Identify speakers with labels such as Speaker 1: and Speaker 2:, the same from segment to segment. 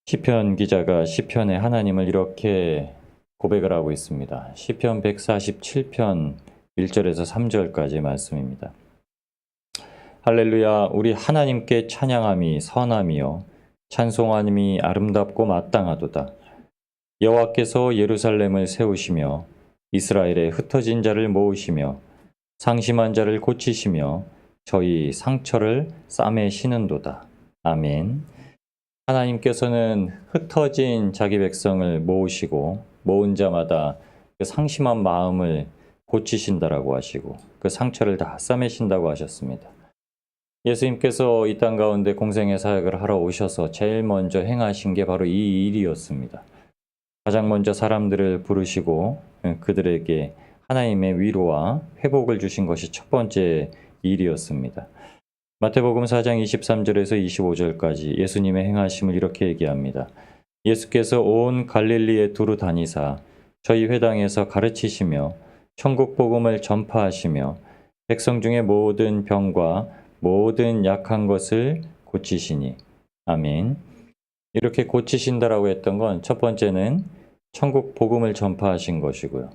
Speaker 1: 시편 기자가 시편에 하나님을 이렇게 고백을 하고 있습니다. 시편 147편 1절에서 3절까지 말씀입니다. 할렐루야, 우리 하나님께 찬양함이 선함이요 찬송함이 아름답고 마땅하도다. 여호와께서 예루살렘을 세우시며 이스라엘의 흩어진 자를 모으시며 상심한 자를 고치시며 저희 상처를 싸매시는도다. 아멘. 하나님께서는 흩어진 자기 백성을 모으시고 모은 자마다 그 상심한 마음을 고치신다라고 하시고 그 상처를 다 싸매신다고 하셨습니다. 예수님께서 이 땅 가운데 공생의 사역을 하러 오셔서 제일 먼저 행하신 게 바로 이 일이었습니다. 가장 먼저 사람들을 부르시고 그들에게 하나님의 위로와 회복을 주신 것이 첫 번째 일이었습니다. 마태복음 4장 23절에서 25절까지 예수님의 행하심을 이렇게 얘기합니다. 예수께서 온 갈릴리에 두루 다니사 저희 회당에서 가르치시며 천국 복음을 전파하시며 백성 중에 모든 병과 모든 약한 것을 고치시니. 아멘. 이렇게 고치신다라고 했던 건 첫 번째는 천국 복음을 전파하신 것이고요.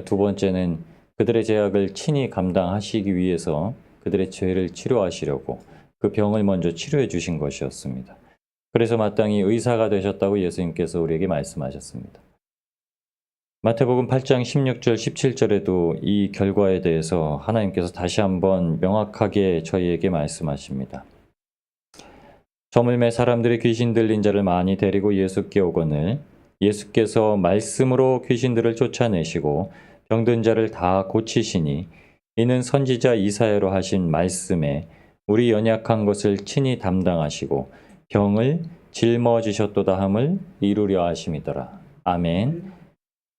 Speaker 1: 두 번째는 그들의 죄악을 친히 감당하시기 위해서 그들의 죄를 치료하시려고 그 병을 먼저 치료해 주신 것이었습니다. 그래서 마땅히 의사가 되셨다고 예수님께서 우리에게 말씀하셨습니다. 마태복음 8장 16절 17절에도 이 결과에 대해서 하나님께서 다시 한번 명확하게 저희에게 말씀하십니다. 저물매 사람들이 귀신 들린 자를 많이 데리고 예수께 오거늘 예수께서 말씀으로 귀신들을 쫓아내시고 병든 자를 다 고치시니 이는 선지자 이사야로 하신 말씀에 우리 연약한 것을 친히 담당하시고 병을 짊어지셨도다 함을 이루려 하심이더라. 아멘.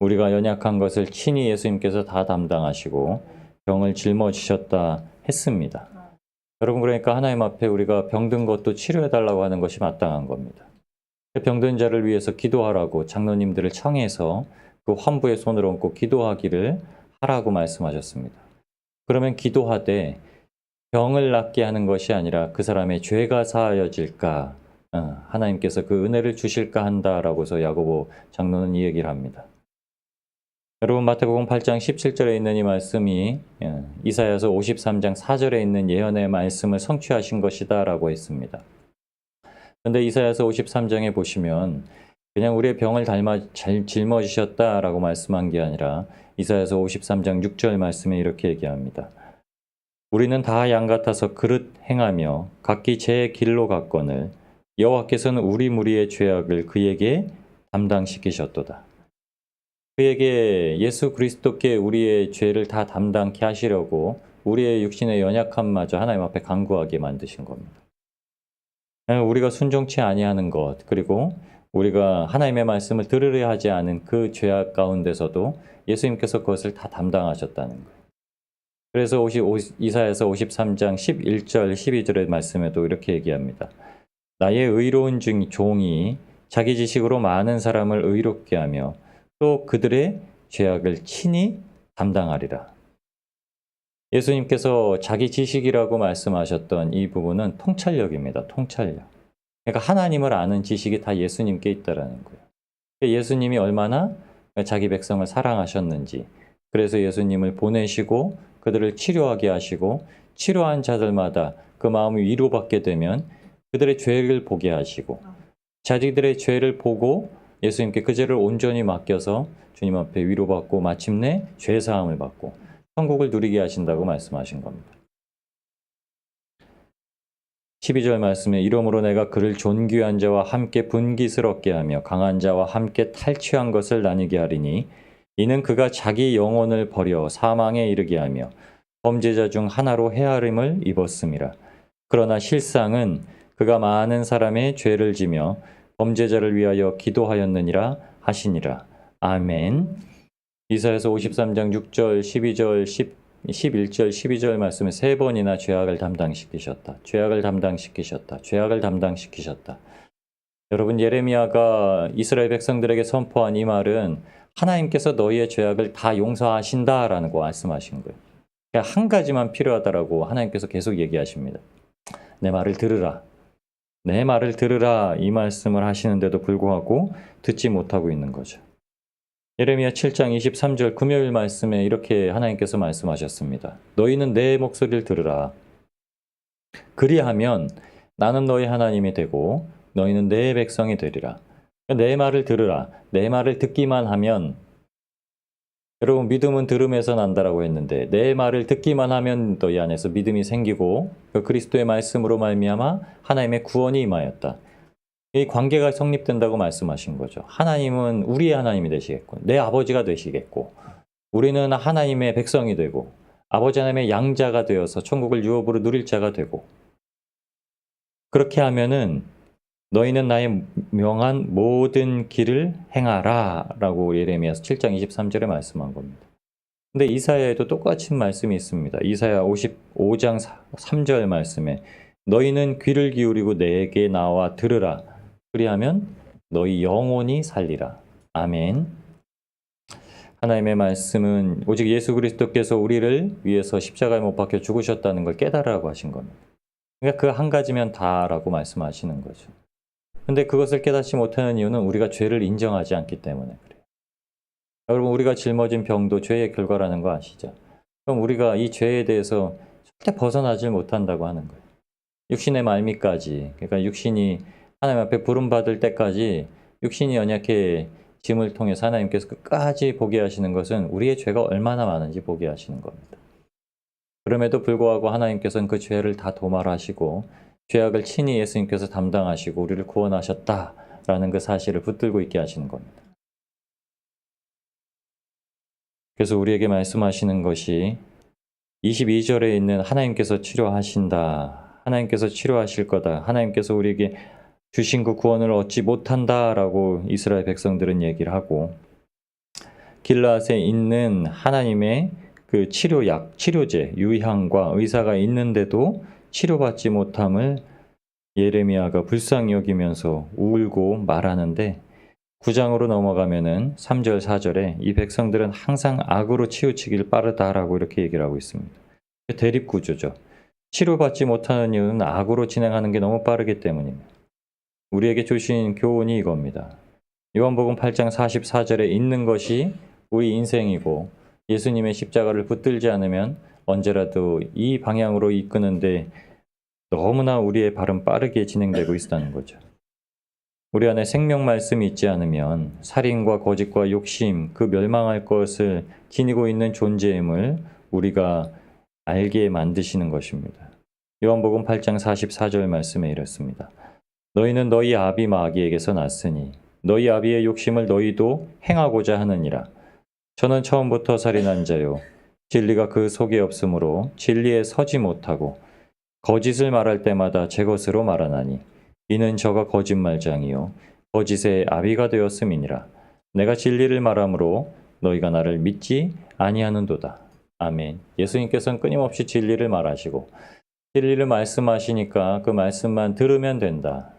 Speaker 1: 우리가 연약한 것을 친히 예수님께서 다 담당하시고 병을 짊어지셨다 했습니다. 여러분, 그러니까 하나님 앞에 우리가 병든 것도 치료해달라고 하는 것이 마땅한 겁니다. 병든 자를 위해서 기도하라고 장로님들을 청해서 그 환부의 손을 얹고 기도하기를 하라고 말씀하셨습니다. 그러면 기도하되 병을 낫게 하는 것이 아니라 그 사람의 죄가 사하여질까, 하나님께서 그 은혜를 주실까 한다라고서 야고보 장로는 이 얘기를 합니다. 여러분, 마태복음 8장 17절에 있는 이 말씀이 이사야서 53장 4절에 있는 예언의 말씀을 성취하신 것이다 라고 했습니다. 그런데 이사야서 53장에 보시면 그냥 우리의 병을 잘 짊어지셨다라고 말씀한 게 아니라 이사야서 53장 6절 말씀에 이렇게 얘기합니다. 우리는 다 양 같아서 그릇 행하며 각기 제 길로 갔거늘 여호와께서는 우리 무리의 죄악을 그에게 담당시키셨도다. 그에게 예수 그리스도께 우리의 죄를 다 담당케 하시려고 우리의 육신의 연약함마저 하나님 앞에 간구하게 만드신 겁니다. 우리가 순종치 아니하는 것, 그리고 우리가 하나님의 말씀을 들으려 하지 않은 그 죄악 가운데서도 예수님께서 그것을 다 담당하셨다는 거예요. 그래서 이사야서 53장 11절 12절의 말씀에도 이렇게 얘기합니다. 나의 의로운 종이 자기 지식으로 많은 사람을 의롭게 하며 또 그들의 죄악을 친히 담당하리라. 예수님께서 자기 지식이라고 말씀하셨던 이 부분은 통찰력입니다. 통찰력. 그러니까 하나님을 아는 지식이 다 예수님께 있다라는 거예요. 예수님이 얼마나 자기 백성을 사랑하셨는지, 그래서 예수님을 보내시고 그들을 치료하게 하시고 치료한 자들마다 그 마음이 위로받게 되면 그들의 죄를 보게 하시고 자기들의 죄를 보고 예수님께 그 죄를 온전히 맡겨서 주님 앞에 위로받고 마침내 죄사함을 받고 천국을 누리게 하신다고 말씀하신 겁니다. 12절 말씀에 이러므로 내가 그를 존귀한 자와 함께 분깃스럽게 하며 강한 자와 함께 탈취한 것을 나뉘게 하리니 이는 그가 자기 영혼을 버려 사망에 이르게 하며 범죄자 중 하나로 헤아림을 입었음이라. 그러나 실상은 그가 많은 사람의 죄를 지며 범죄자를 위하여 기도하였느니라 하시니라. 아멘. 이사야서 53장 6절, 12절, 11절, 12절 말씀에 세 번이나 죄악을 담당시키셨다. 죄악을 담당시키셨다. 죄악을 담당시키셨다. 여러분, 예레미야가 이스라엘 백성들에게 선포한 이 말은 하나님께서 너희의 죄악을 다 용서하신다라는 거 말씀하신 거예요. 그냥 한 가지만 필요하다라고 하나님께서 계속 얘기하십니다. 내 말을 들으라. 내 말을 들으라 이 말씀을 하시는데도 불구하고 듣지 못하고 있는 거죠. 예레미야 7장 23절 금요일 말씀에 이렇게 하나님께서 말씀하셨습니다. 너희는 내 목소리를 들으라. 그리하면 나는 너희 하나님이 되고 너희는 내 백성이 되리라. 내 말을 들으라. 내 말을 듣기만 하면, 여러분 믿음은 들음에서 난다라고 했는데 내 말을 듣기만 하면 너희 안에서 믿음이 생기고 그 그리스도의 말씀으로 말미암아 하나님의 구원이 임하였다. 이 관계가 성립된다고 말씀하신 거죠. 하나님은 우리의 하나님이 되시겠고 내 아버지가 되시겠고 우리는 하나님의 백성이 되고 아버지 하나님의 양자가 되어서 천국을 유업으로 누릴 자가 되고, 그렇게 하면은 너희는 나의 명한 모든 길을 행하라 라고 예레미야서 7장 23절에 말씀한 겁니다. 근데 이사야에도 똑같은 말씀이 있습니다. 이사야 55장 3절 말씀에 너희는 귀를 기울이고 내게 나와 들으라. 그리하면 너희 영혼이 살리라. 아멘. 하나님의 말씀은 오직 예수 그리스도께서 우리를 위해서 십자가에 못 박혀 죽으셨다는 걸 깨달으라고 하신 겁니다. 그러니까 그 한 가지면 다라고 말씀하시는 거죠. 근데 그것을 깨닫지 못하는 이유는 우리가 죄를 인정하지 않기 때문에 그래요. 여러분 우리가 짊어진 병도 죄의 결과라는 거 아시죠? 그럼 우리가 이 죄에 대해서 절대 벗어나질 못한다고 하는 거예요. 육신의 말미까지, 그러니까 육신이 하나님 앞에 부름받을 때까지 육신이 연약해 짐을 통해서 하나님께서 끝까지 보게 하시는 것은 우리의 죄가 얼마나 많은지 보게 하시는 겁니다. 그럼에도 불구하고 하나님께서는 그 죄를 다 도말하시고 죄악을 친히 예수님께서 담당하시고 우리를 구원하셨다라는 그 사실을 붙들고 있게 하시는 겁니다. 그래서 우리에게 말씀하시는 것이 22절에 있는 하나님께서 치료하신다, 하나님께서 치료하실 거다, 하나님께서 우리에게 주신 그 구원을 얻지 못한다라고 이스라엘 백성들은 얘기를 하고, 길라앗에 있는 하나님의 그 치료약, 치료제, 유향과 의사가 있는데도 치료받지 못함을 예레미야가 불쌍히 여기면서 울고 말하는데, 9장으로 넘어가면은 3절, 4절에 이 백성들은 항상 악으로 치우치길 빠르다라고 이렇게 얘기를 하고 있습니다. 대립구조죠. 치료받지 못하는 이유는 악으로 진행하는 게 너무 빠르기 때문입니다. 우리에게 주신 교훈이 이겁니다. 요한복음 8장 44절에 있는 것이 우리 인생이고 예수님의 십자가를 붙들지 않으면 언제라도 이 방향으로 이끄는데 너무나 우리의 발은 빠르게 진행되고 있다는 거죠. 우리 안에 생명 말씀이 있지 않으면 살인과 거짓과 욕심, 그 멸망할 것을 지니고 있는 존재임을 우리가 알게 만드시는 것입니다. 요한복음 8장 44절 말씀에 이렇습니다. 너희는 너희 아비 마귀에게서 났으니 너희 아비의 욕심을 너희도 행하고자 하느니라. 저는 처음부터 살인한 자요 진리가 그 속에 없으므로 진리에 서지 못하고 거짓을 말할 때마다 제 것으로 말하나니 이는 저가 거짓말장이요 거짓의 아비가 되었음이니라. 내가 진리를 말함으로 너희가 나를 믿지 아니하는도다. 아멘. 예수님께서는 끊임없이 진리를 말하시고 진리를 말씀하시니까 그 말씀만 들으면 된다.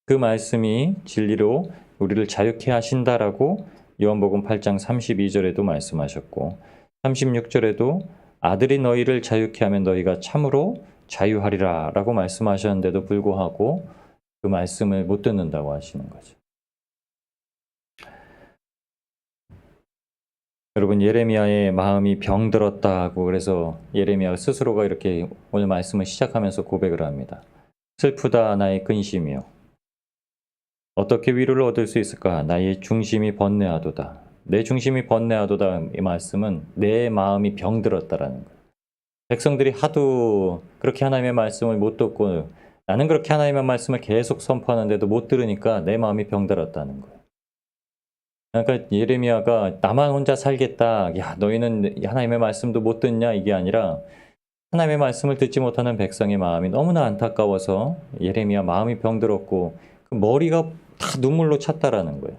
Speaker 1: 그 말씀이 진리로 우리를 자유케 하신다라고 요한복음 8장 32절에도 말씀하셨고 36절에도 아들이 너희를 자유케 하면 너희가 참으로 자유하리라 라고 말씀하셨는데도 불구하고 그 말씀을 못 듣는다고 하시는 거죠. 여러분 예레미야의 마음이 병들었다고 그래서 예레미야 스스로가 이렇게 오늘 말씀을 시작하면서 고백을 합니다. 슬프다 나의 근심이요. 어떻게 위로를 얻을 수 있을까? 나의 중심이 번뇌하도다. 내 중심이 번뇌하도다. 이 말씀은 내 마음이 병들었다라는 거예요. 백성들이 하도 그렇게 하나님의 말씀을 못 듣고 나는 그렇게 하나님의 말씀을 계속 선포하는데도 못 들으니까 내 마음이 병들었다는 거예요. 그러니까 예레미야가 나만 혼자 살겠다. 야, 너희는 하나님의 말씀도 못 듣냐? 이게 아니라 하나님의 말씀을 듣지 못하는 백성의 마음이 너무나 안타까워서 예레미야 마음이 병들었고 그 머리가 다 눈물로 찼다라는 거예요.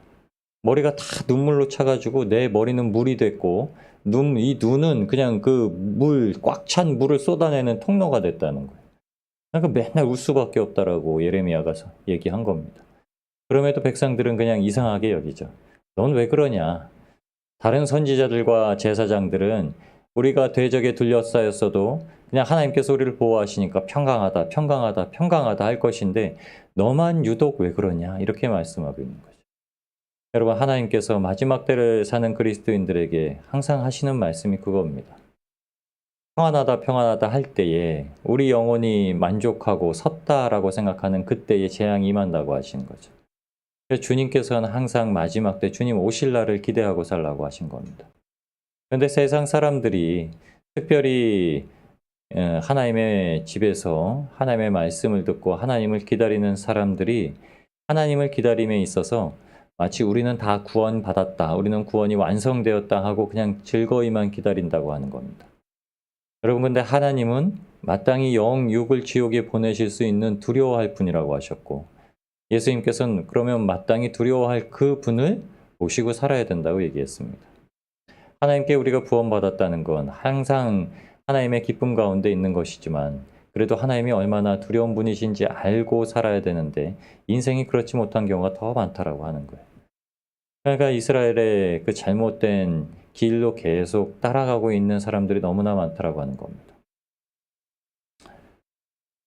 Speaker 1: 머리가 다 눈물로 차가지고 내 머리는 물이 됐고 이 눈은 그냥 그 꽉 찬 물을 쏟아내는 통로가 됐다는 거예요. 그러니까 맨날 울 수밖에 없다라고 예레미야가 얘기한 겁니다. 그럼에도 백성들은 그냥 이상하게 여기죠. 넌 왜 그러냐? 다른 선지자들과 제사장들은 우리가 대적에 둘러싸였어도 그냥 하나님께서 우리를 보호하시니까 평강하다, 평강하다, 평강하다 할 것인데 너만 유독 왜 그러냐 이렇게 말씀하고 있는 거죠. 여러분 하나님께서 마지막 때를 사는 그리스도인들에게 항상 하시는 말씀이 그겁니다. 평안하다 평안하다 할 때에 우리 영혼이 만족하고 섰다라고 생각하는 그때에 재앙이 임한다고 하신 거죠. 그래서 주님께서는 항상 마지막 때 주님 오실 날을 기대하고 살라고 하신 겁니다. 그런데 세상 사람들이 특별히 하나님의 집에서 하나님의 말씀을 듣고 하나님을 기다리는 사람들이 하나님을 기다림에 있어서 마치 우리는 다 구원받았다, 우리는 구원이 완성되었다 하고 그냥 즐거이만 기다린다고 하는 겁니다. 여러분 근데 하나님은 마땅히 영육을 지옥에 보내실 수 있는 두려워할 분이라고 하셨고 예수님께서는 그러면 마땅히 두려워할 그 분을 모시고 살아야 된다고 얘기했습니다. 하나님께 우리가 구원받았다는 건 항상 하나님의 기쁨 가운데 있는 것이지만 그래도 하나님이 얼마나 두려운 분이신지 알고 살아야 되는데 인생이 그렇지 못한 경우가 더 많다라고 하는 거예요. 그러니까 이스라엘의 그 잘못된 길로 계속 따라가고 있는 사람들이 너무나 많다라고 하는 겁니다.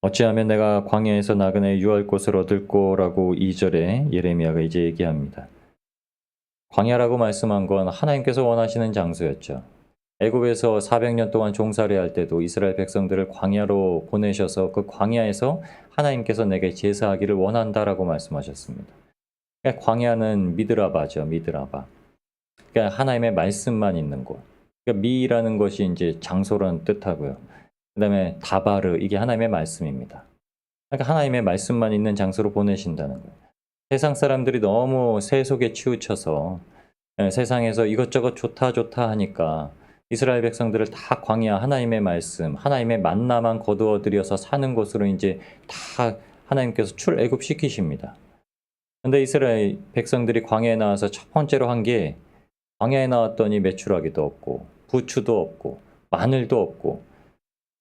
Speaker 1: 어찌하면 내가 광야에서 나그네 유할 곳을 얻을꼬라고 2절에 예레미야가 이제 얘기합니다. 광야라고 말씀한 건 하나님께서 원하시는 장소였죠. 애굽에서 400년 동안 종살이 할 때도 이스라엘 백성들을 광야로 보내셔서 그 광야에서 하나님께서 내게 제사하기를 원한다라고 말씀하셨습니다. 그러니까 광야는 미드라바죠, 미드라바. 그러니까 하나님의 말씀만 있는 곳. 그러니까 미라는 것이 이제 장소라는 뜻하고요. 그다음에 다바르 이게 하나님의 말씀입니다. 그러니까 하나님의 말씀만 있는 장소로 보내신다는 거예요. 세상 사람들이 너무 세속에 치우쳐서 세상에서 이것저것 좋다 좋다 하니까 이스라엘 백성들을 다 광야 하나님의 말씀, 하나님의 만나만 거두어 들여서 사는 곳으로 이제 다 하나님께서 출애굽시키십니다. 근데 이스라엘 백성들이 광야에 나와서 첫 번째로 한 게 광야에 나왔더니 메추라기도 없고 부추도 없고 마늘도 없고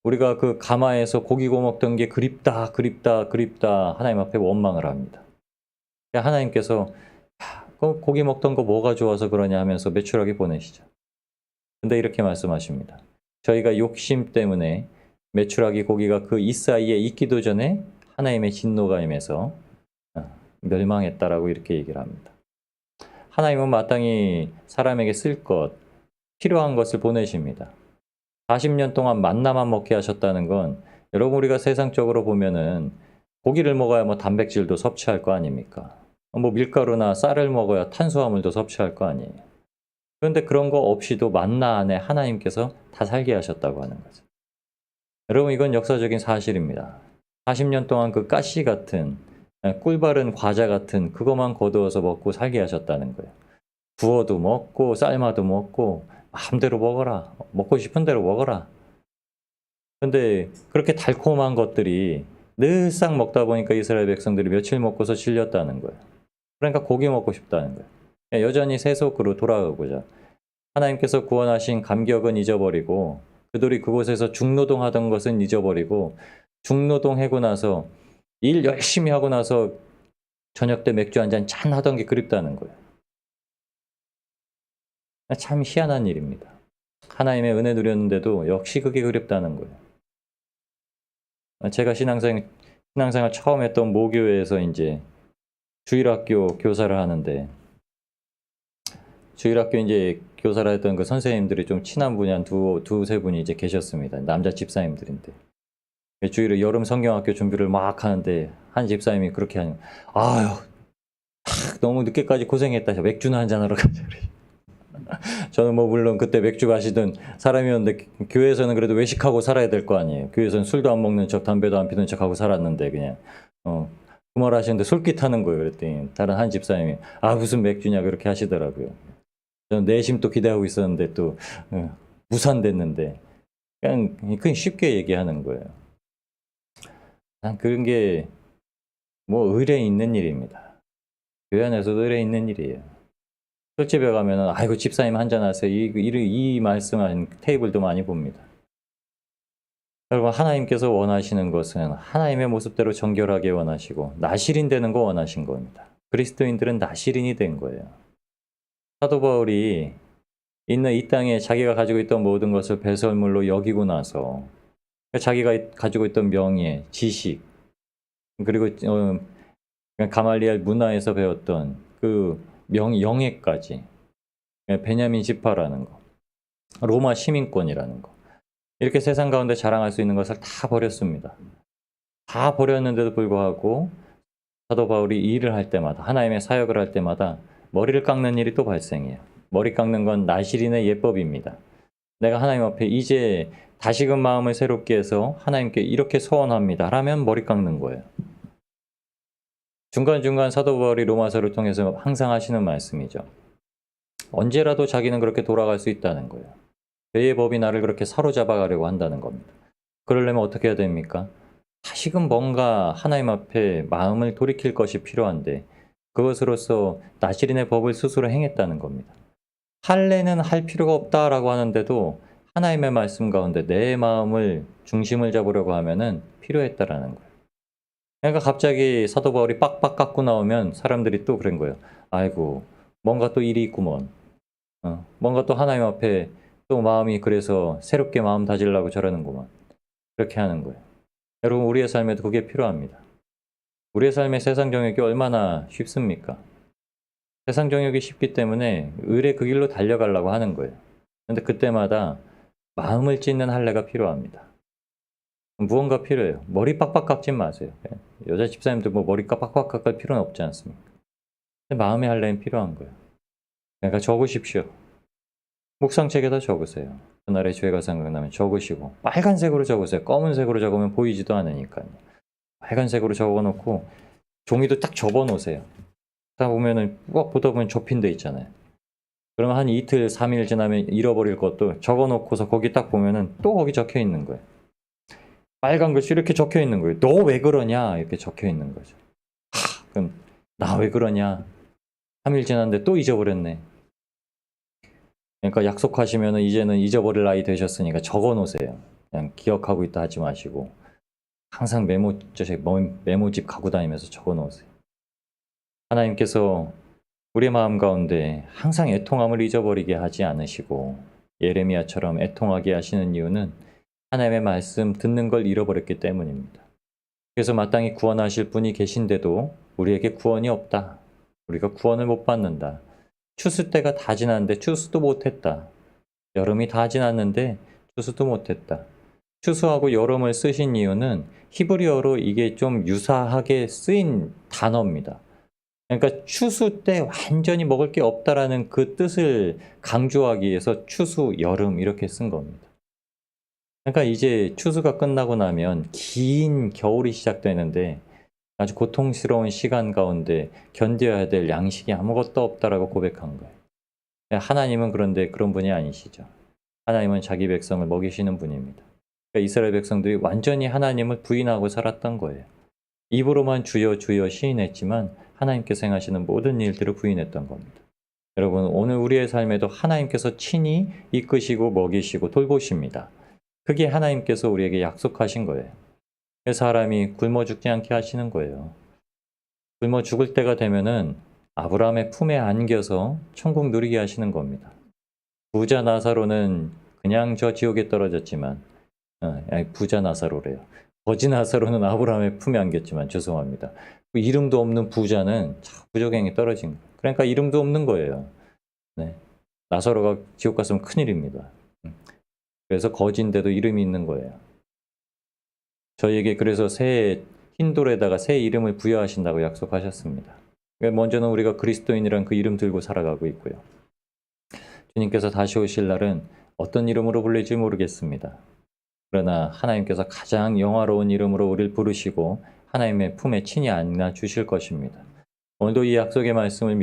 Speaker 1: 우리가 그 가마에서 고기 구워 먹던 게 그립다 그립다 그립다 하나님 앞에 원망을 합니다. 하나님께서 고기 먹던 거 뭐가 좋아서 그러냐 하면서 메추라기 보내시죠. 근데 이렇게 말씀하십니다. 저희가 욕심 때문에 메추라기 고기가 그 이 사이에 있기도 전에 하나님의 진노가 임해서 멸망했다라고 이렇게 얘기를 합니다. 하나님은 마땅히 사람에게 쓸 것, 필요한 것을 보내십니다. 40년 동안 만나만 먹게 하셨다는 건 여러분 우리가 세상적으로 보면은 고기를 먹어야 뭐 단백질도 섭취할 거 아닙니까? 뭐 밀가루나 쌀을 먹어야 탄수화물도 섭취할 거 아니에요. 그런데 그런 거 없이도 만나 안에 하나님께서 다 살게 하셨다고 하는 거죠. 여러분 이건 역사적인 사실입니다. 40년 동안 그 가시 같은 꿀바른 과자 같은 그것만 거두어서 먹고 살게 하셨다는 거예요. 구워도 먹고 삶아도 먹고 마음대로 먹어라. 먹고 싶은 대로 먹어라. 근데 그렇게 달콤한 것들이 늘상 먹다 보니까 이스라엘 백성들이 며칠 먹고서 질렸다는 거예요. 그러니까 고기 먹고 싶다는 거예요. 여전히 세속으로 돌아가고자 하나님께서 구원하신 감격은 잊어버리고 그들이 그곳에서 중노동하던 것은 잊어버리고 중노동하고 나서 일 열심히 하고 나서 저녁 때 맥주 한잔 짠 하던 게 그립다는 거예요. 참 희한한 일입니다. 하나님의 은혜 누렸는데도 역시 그게 그립다는 거예요. 제가 신앙생활 처음 했던 모교회에서 이제 주일학교 교사를 하는데 주일학교 이제 교사를 했던 그 선생님들이 좀 친한 분이 한 두세 분이 이제 계셨습니다. 남자 집사님들인데. 주일에 여름 성경학교 준비를 막 하는데 한 집사님이 그렇게 하는 아유 너무 늦게까지 고생했다. 맥주나 한잔하러 가자. 저는 뭐 물론 그때 맥주 마시던 사람이었는데 교회에서는 그래도 외식하고 살아야 될 거 아니에요. 교회에서는 술도 안 먹는 척 담배도 안 피는 척 하고 살았는데 그냥 그 말 하시는데 솔깃 하는 거예요. 그랬더니 다른 한 집사님이 아 무슨 맥주냐 그렇게 하시더라고요. 저는 내심 또 기대하고 있었는데 또 무산됐는데 그냥 쉽게 얘기하는 거예요. 난 그런 게 뭐 의뢰 있는 일입니다. 교회 안에서도 의뢰 있는 일이에요. 술집에 가면은 아이고 집사님 한잔 하세요. 이 말씀하신 테이블도 많이 봅니다. 여러분 하나님께서 원하시는 것은 하나님의 모습대로 정결하게 원하시고 나실인 되는 거 원하신 겁니다. 그리스도인들은 나실인이 된 거예요. 사도 바울이 있는 이 땅에 자기가 가지고 있던 모든 것을 배설물로 여기고 나서 자기가 가지고 있던 명예, 지식, 그리고 가말리엘 문화에서 배웠던 그 영예까지, 베냐민 지파라는 거, 로마 시민권이라는 거, 이렇게 세상 가운데 자랑할 수 있는 것을 다 버렸습니다. 다 버렸는데도 불구하고 사도 바울이 일을 할 때마다, 하나님의 사역을 할 때마다 머리를 깎는 일이 또 발생해요. 머리 깎는 건 나실인의 예법입니다. 내가 하나님 앞에 이제 다시금 마음을 새롭게 해서 하나님께 이렇게 소원합니다 라면 머리 깎는 거예요. 중간중간 사도 바울이 로마서를 통해서 항상 하시는 말씀이죠. 언제라도 자기는 그렇게 돌아갈 수 있다는 거예요. 죄의 법이 나를 그렇게 사로잡아 가려고 한다는 겁니다. 그러려면 어떻게 해야 됩니까? 다시금 뭔가 하나님 앞에 마음을 돌이킬 것이 필요한데 그것으로서 나실인의 법을 스스로 행했다는 겁니다. 할례는 할 필요가 없다라고 하는데도 하나님의 말씀 가운데 내 마음을 중심을 잡으려고 하면은 필요했다라는 거예요. 그러니까 갑자기 사도 바울이 빡빡 깎고 나오면 사람들이 또 그런 거예요. 아이고 뭔가 또 일이 있구먼. 뭔가 또 하나님 앞에 또 마음이 그래서 새롭게 마음 다지려고 저러는구먼. 그렇게 하는 거예요. 여러분 우리의 삶에도 그게 필요합니다. 우리의 삶의 세상 정욕이 얼마나 쉽습니까? 세상 정욕이 쉽기 때문에 의의 그 길로 달려가려고 하는 거예요. 그런데 그때마다 마음을 찢는 할례가 필요합니다. 무언가 필요해요. 머리 빡빡 깎지 마세요. 여자 집사님들 뭐 머리 빡빡 깎을 필요는 없지 않습니까? 근데 마음의 할례는 필요한 거예요. 그러니까 적으십시오. 묵상책에다 적으세요. 그날의 죄가 생각나면 적으시고 빨간색으로 적으세요. 검은색으로 적으면 보이지도 않으니까요. 빨간색으로 적어놓고 종이도 딱 접어놓으세요. 딱 보면은 보다 보면 접힌 데 있잖아요. 그러면 한 이틀, 3일 지나면 잃어버릴 것도 적어놓고서 거기 딱 보면은 또 거기 적혀 있는 거예요. 빨간 글씨 이렇게 적혀 있는 거예요. 너 왜 그러냐 이렇게 적혀 있는 거죠. 그럼 나 왜 그러냐. 3일 지났는데 또 잊어버렸네. 그러니까 약속하시면은 이제는 잊어버릴 나이 되셨으니까 적어놓으세요. 그냥 기억하고 있다 하지 마시고 항상 메모집 갖고 다니면서 적어놓으세요. 하나님께서 우리의 마음 가운데 항상 애통함을 잊어버리게 하지 않으시고 예레미야처럼 애통하게 하시는 이유는 하나님의 말씀 듣는 걸 잃어버렸기 때문입니다. 그래서 마땅히 구원하실 분이 계신데도 우리에게 구원이 없다. 우리가 구원을 못 받는다. 추수 때가 다 지났는데 추수도 못했다. 여름이 다 지났는데 추수도 못했다. 추수하고 여름을 쓰신 이유는 히브리어로 이게 좀 유사하게 쓰인 단어입니다. 그러니까 추수 때 완전히 먹을 게 없다라는 그 뜻을 강조하기 위해서 추수, 여름 이렇게 쓴 겁니다. 그러니까 이제 추수가 끝나고 나면 긴 겨울이 시작되는데 아주 고통스러운 시간 가운데 견뎌야 될 양식이 아무것도 없다라고 고백한 거예요. 하나님은 그런데 그런 분이 아니시죠. 하나님은 자기 백성을 먹이시는 분입니다. 그러니까 이스라엘 백성들이 완전히 하나님을 부인하고 살았던 거예요. 입으로만 주여 주여 시인했지만 하나님께서 행하시는 모든 일들을 부인했던 겁니다. 여러분 오늘 우리의 삶에도 하나님께서 친히 이끄시고 먹이시고 돌보십니다. 그게 하나님께서 우리에게 약속하신 거예요. 사람이 굶어 죽지 않게 하시는 거예요. 굶어 죽을 때가 되면은 아브라함의 품에 안겨서 천국 누리게 하시는 겁니다. 부자 나사로는 그냥 저 지옥에 떨어졌지만 부자 나사로래요. 거지 나사로는 아브라함의 품에 안겼지만 죄송합니다. 이름도 없는 부자는 부족행에 떨어진 거예요. 그러니까 이름도 없는 거예요. 네. 나사로가 지옥 갔으면 큰일입니다. 그래서 거지인데도 이름이 있는 거예요. 저희에게 그래서 새 흰돌에다가 새 이름을 부여하신다고 약속하셨습니다. 먼저는 우리가 그리스도인이란 그 이름 들고 살아가고 있고요. 주님께서 다시 오실 날은 어떤 이름으로 불릴지 모르겠습니다. 그러나 하나님께서 가장 영화로운 이름으로 우리를 부르시고 하나님의 품에 친히 안아 주실 것입니다. 오늘도 이 약속의 말씀을